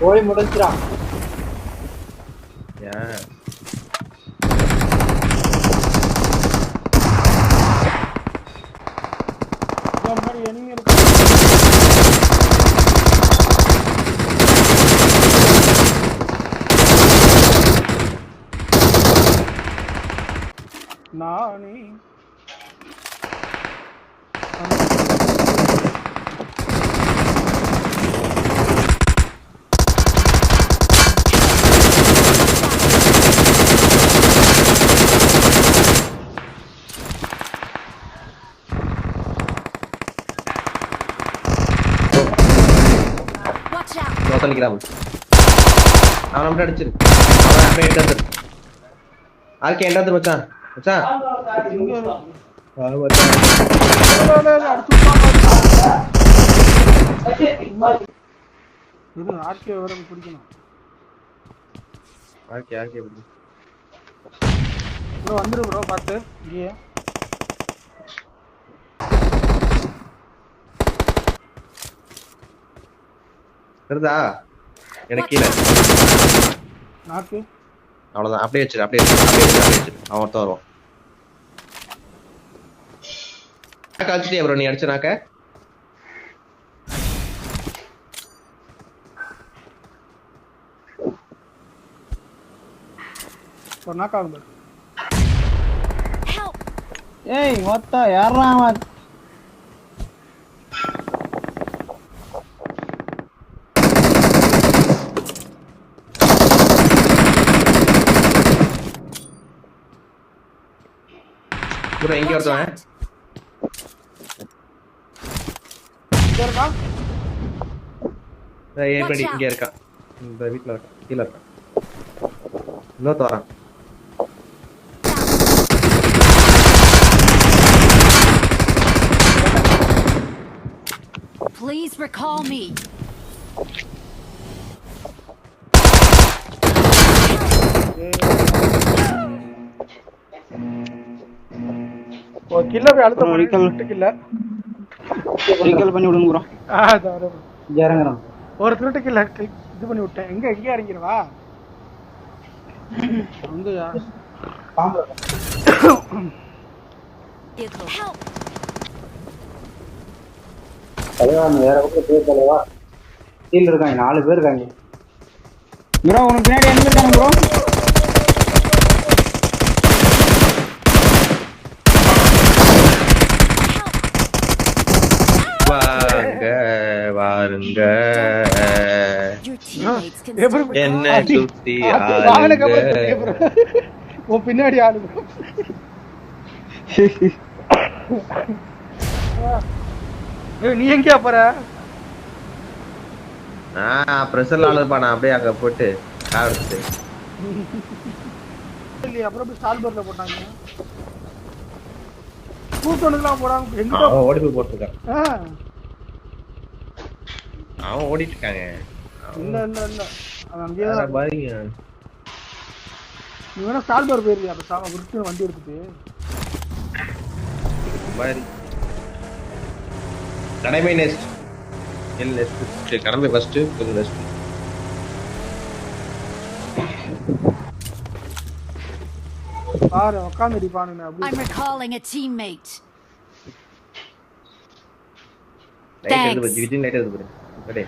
போய் முடிஞ்சிரா ஏன் மாதிரி enemy இருக்கு நானே அவன் மட்டும் அடிச்சிரு அவன் அப்படியே எடுத்து ஆர்கே என்ன மச்சான் மச்சான் இது ஆர்கே வர பிடிக்கணும் ஆர்கே ஆர்கே பிடி ப்ரோ வந்துரு ப்ரோ பாத்து இங்கே வருதா எனக்கு கீழே நாக்கு அவ்வளோதான் அப்படியே வச்சிரு அப்படியே வச்சிரு அவன் ஒருத்தன் வருவான் அடிச்சிட்டியா ப்ரோ நீ அடிச்ச நாக்க ஒரு நாக்காகும் ப்ரோ ஏய் மொத்த யாரா அவன் ப்ரோ எங்க வரதுவன் இங்க இருக்கா ஏய் இங்க இருக்கா இந்த வீட்ல இருக்கா கீழ இருக்கா இன்னொரு தோறான் Please recall me. ஓ கில்ல போய் அழுத்த போறீங்க கில்ல ரீகால் பண்ணி விடுங்க ப்ரோ தவறு இறங்குறோம் ஒரு திருட்டு கில்ல இது பண்ணி விட்டேன் எங்க இறங்கிடுவா வந்து பாம்பு Help. தலைவா வேற பக்கம் பேர் தலைவா கீழ இருக்காங்க 4 பேர் இருக்காங்க ப்ரோ உனக்கு பின்னாடி எங்க இருக்காங்க ப்ரோ வாருங்க என்ன சுத்தி உன் பின்னாடி ஆளு நீ எங்கயா போற பிரஷர்ல ஆளுப்பா நான் அப்படியே அங்க போட்டு கார் எடுத்துட்டு இல்லையா அப்புறம் போய் ஸ்டால்பர்ல போட்டாங்க கூட்டணுக்குலாம் போடாம எங்க ஓடி போய் போட்டுருக்கான் அவன் ஓடிட்டு இருக்காங்க இல்ல இல்ல இல்ல அது அங்கேயே பாருங்க நீ வேணா ஸ்டால்பர் போயிருக்கியா அப்ப சாம விட்டு வண்டி எடுத்துட்டு பாரு கடமை நெக்ஸ்ட் இல்ல நெக்ஸ்ட் கடமை ஃபர்ஸ்ட் இது நெக்ஸ்ட் பாரு உட்கார்ந்து பாருங்க அப்படி I'm recalling a teammate. Light எடுத்து விஜய் லைட் எடுத்து போடு அடே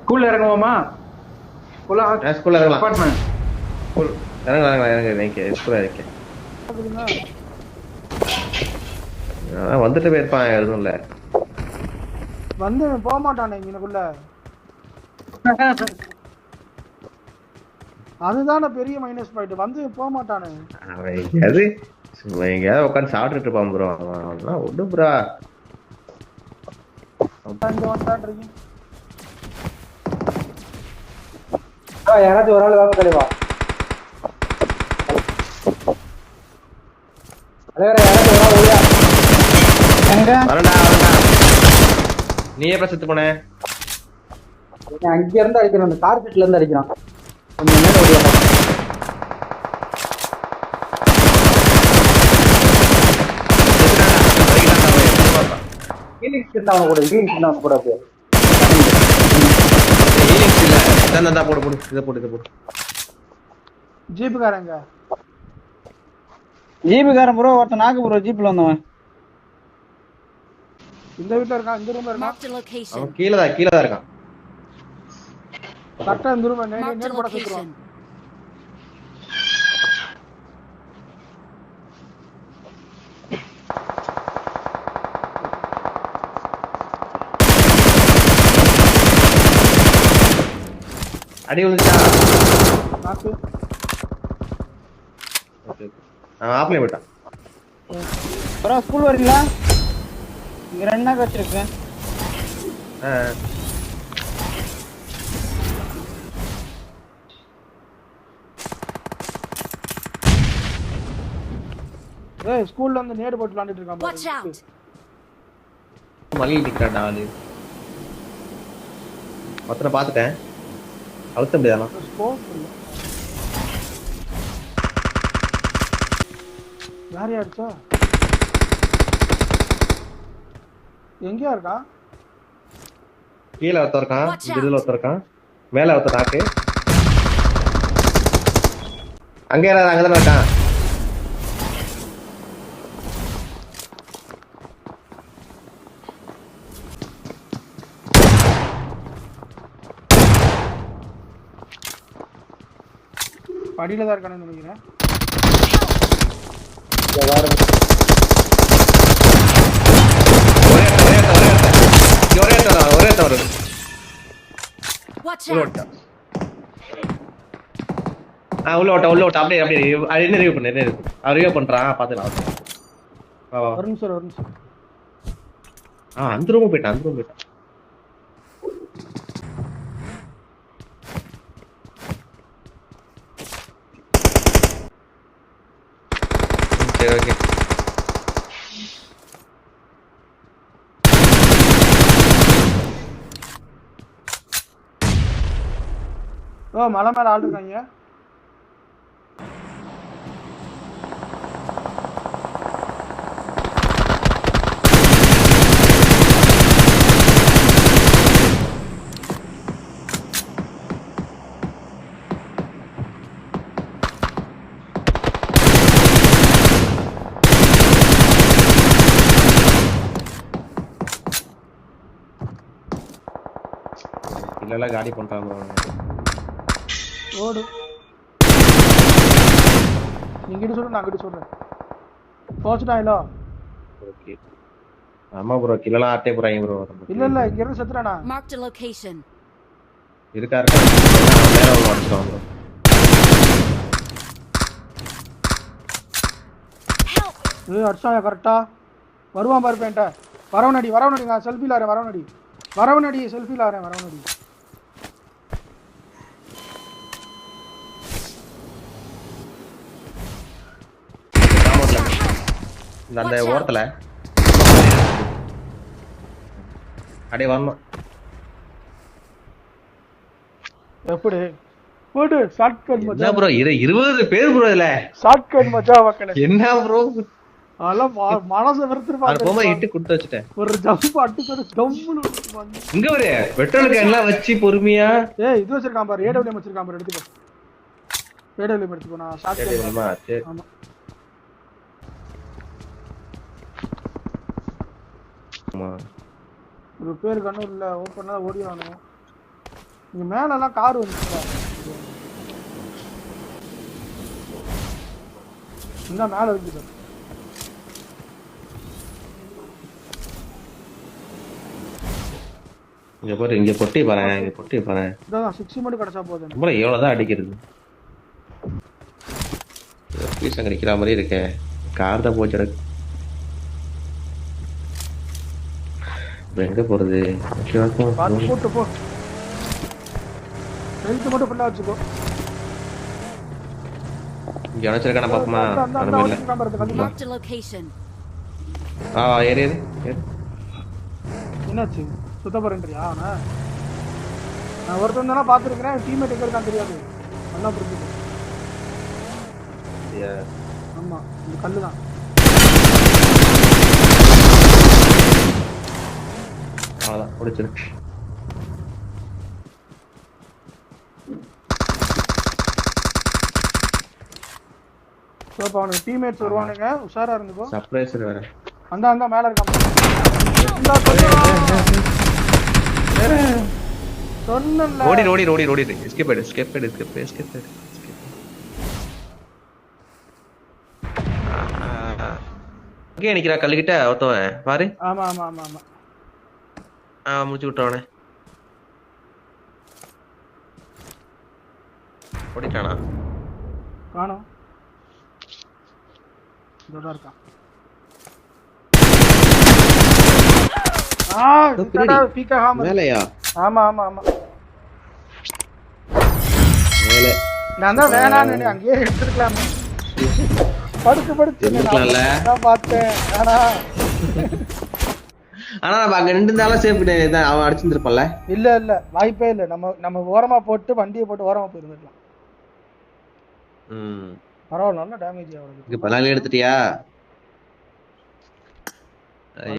ஸ்கூல்ல இறங்குவோமா ஸ்கூல்ல இறங்கலாம் அபார்ட்மெண்ட் ஸ்கூல் இறங்க ஸ்கூல்ல இருக்கேன் வந்துட்டு போயிருப்பான் எதுவும் இல்ல வந்து போக மாட்டானே இங்கனக்குள்ள அதுதானே பெரிய மைனஸ் பாயிண்ட் வந்து போக மாட்டானே அவன் எங்கேயாவது உட்காந்து சாப்பிட்டுட்டு இருப்பான் ப்ரோ அவன் ஒண்ணு ப்ரோ யாராச்சும் ஒரு ஆள் வாங்க தலைவா யாராச்சும் ஒரு ஆள் ஓடியா வரண்டா நீ எப்ப செத்து போன அங்க இருந்து அடிக்கிறான் அந்த கார்பெட்ல இருந்து அடிக்கிறான் கொஞ்சம் நேரம் ஓடியா ஈலிங்ஸ் இருந்தா கூட அப்படியே தான் போடு போடு இதை போடு ஜீப்புக்காரங்க ஜீப்புக்காரன் ப்ரோ ஒருத்தன் நாக்கு ப்ரோ ஜீப்ல வந்தவன் இந்த வீட்ல இருக்கான் இந்த ரூம்ல இருக்கான் Marked a location. அவன் கீழே தான் இருக்கான் கரெக்டா இந்த ரூம்ல Marked a நேர் போட சுத்துறான் location. அடி விழுந்துச்சா நாக்கு ஓகே அவன் ஆப்லயே போயிட்டான் ப்ரோ ஸ்கூல் வரீங்களா இங்க 2 நாக்கு வச்சிருக்கேன் ஏய் ஸ்கூல்ல வந்து நேர் போட்டு விளையாடிட்டு இருக்கான் Watch out. மல்லி நிக்கிறான்டா ஆளு ஒருத்தனை பார்த்துட்டேன் அழுத்த முடியாதா ஸ்கோப் இல்ல யார் யாருச்சா எங்கயா இருக்கான் கீழே ஒருத்தர் இருக்கான் Watch இந்த இதுல ஒருத்தர் இருக்கான் மேல ஒருத்தர் நாக்கு அங்கே யாராவது அங்கதானே இருக்கான் படியில தான் இருக்கானு நினைக்கிறேன் ஒரே தவறு Watch உள்ள out. ஓட்டா உள்ள ஓட்டா அப்படியே அது என்ன ரிவ்யூ பண்ணு அவர் ரிவ்யூ பண்றான் பாத்துக்கலாம் வா வா ஒரு நிமிஷம் அந்த ரூம் போயிட்டான் சரி ஓகே ஓ மலை மேல ஆள் இருக்காங்க இல்ல காடி பண்றாங்க ஓடு நீங்க கிட்ட சொல்லு நான் கிட்ட சொல்றேன் போச்சுட்டாங்களோ ஓகே ஆமா ப்ரோ கில்லலாம் ஆட்டே போறாங்க ப்ரோ இல்ல இங்க இருந்து செத்துறானா Marked a location. இருக்கா நேரா உள்ள அடிச்சுவாங்க Help. ஏய் அடிச்சாயா கரெக்டா வருவான் பாரு பேண்ட வரவனடி நான் செல்ஃபில வரேன் வரவனடி செல்ஃபில வரவனடி அந்த ஓரத்துல அடே வரணும் எப்படி போடு ஷார்ட்கட் என்ன மச்சான் ப்ரோ 20 பேர் ப்ரோ இதுல ஷார்ட்கட் மச்சான் மக்களே என்ன ப்ரோ அதெல்லாம் மனசை வெறுத்துட்டு போமா இட்டு குடுத்து வச்சுட்டேன் ஒரு ஜம்ப் அடிச்சது டம்முன்னு வந்து இங்க ஒரு பெட்ரோல் கேன்லாம் வச்சு பொறுமையா ஏய் இது வச்சிருக்கான் பாரு ஏடபிள்யூஎம் வச்சிருக்கான் பாரு எடுத்துக்கோ ஏடபிள்யூஎம் எடுத்துக்கோ நான் ஷார்ட்கட் சரி ஆமா ஆமா ஒரு பேர் கண்ணு இல்ல ஓப்பனா ஓடிவானு இங்க மேல எல்லாம் கார் வந்துச்சுடா இங்க மேல இருக்குது இங்க பொட்டி பாறேன் இதான் 60 மட்டும் கிடைச்சா போதும் நம்மள எவ்வளவுதான் அடிக்கிறது பீஸ் அங்க நிக்கிற மாதிரி இருக்கே கார் தான் போச்சு எங்க போறது பார்த்து போட்டு போ ஹெல்த் மட்டும் ஃபுல்லா வச்சுக்கோ இங்க அணைச்சிருக்கான பாப்பமா Marked a location. ஏறு என்னாச்சு சுத்த போறேன்றியா நான் ஒருத்தன் தானே பார்த்துருக்கிறேன் டீம்மேட் எங்க இருக்கான்னு தெரியாது நல்லா புரிஞ்சுது ஆமா இந்த கல்லு தான் அவ்வளோதான் முடிச்சிருக்கு ஸோ இப்போ அவனுக்கு டீம்மேட்ஸ் வருவானுங்க, உஷாரா இருந்துக்கோ. சர்ப்ரைசர் வேற. அந்த மேல இருக்கான். சொன்னல ஓடி எஸ்கேப் எடு. அங்கே நிக்கிறா கல்லுகிட்ட ஒருத்தவன் பாரு. ஆமா முடிச்சு விட்டவனே ஓடிட்டானா காணோம். இதோட இருக்கான். பீக்கா ஹாமர் மேலையா? ஆமா மேலே நான் தான் வேணான்னு அங்கேயே எடுத்துருக்கலாமே. படுத்து எடுத்துக்கலாம்ல. நான் பார்த்தேன். ஆனா நம்ம அங்க நின்று இருந்தாலும் சேஃப் கிடையாது, அவன் அடிச்சிருப்பான்ல. இல்ல வாய்ப்பே இல்ல. நம்ம ஓரமா போட்டு வண்டியை போட்டு ஓரமா போயிருந்துக்கலாம். பரவாயில்ல, நல்ல டேமேஜ் ஆகுது. இப்ப எடுத்துட்டியா?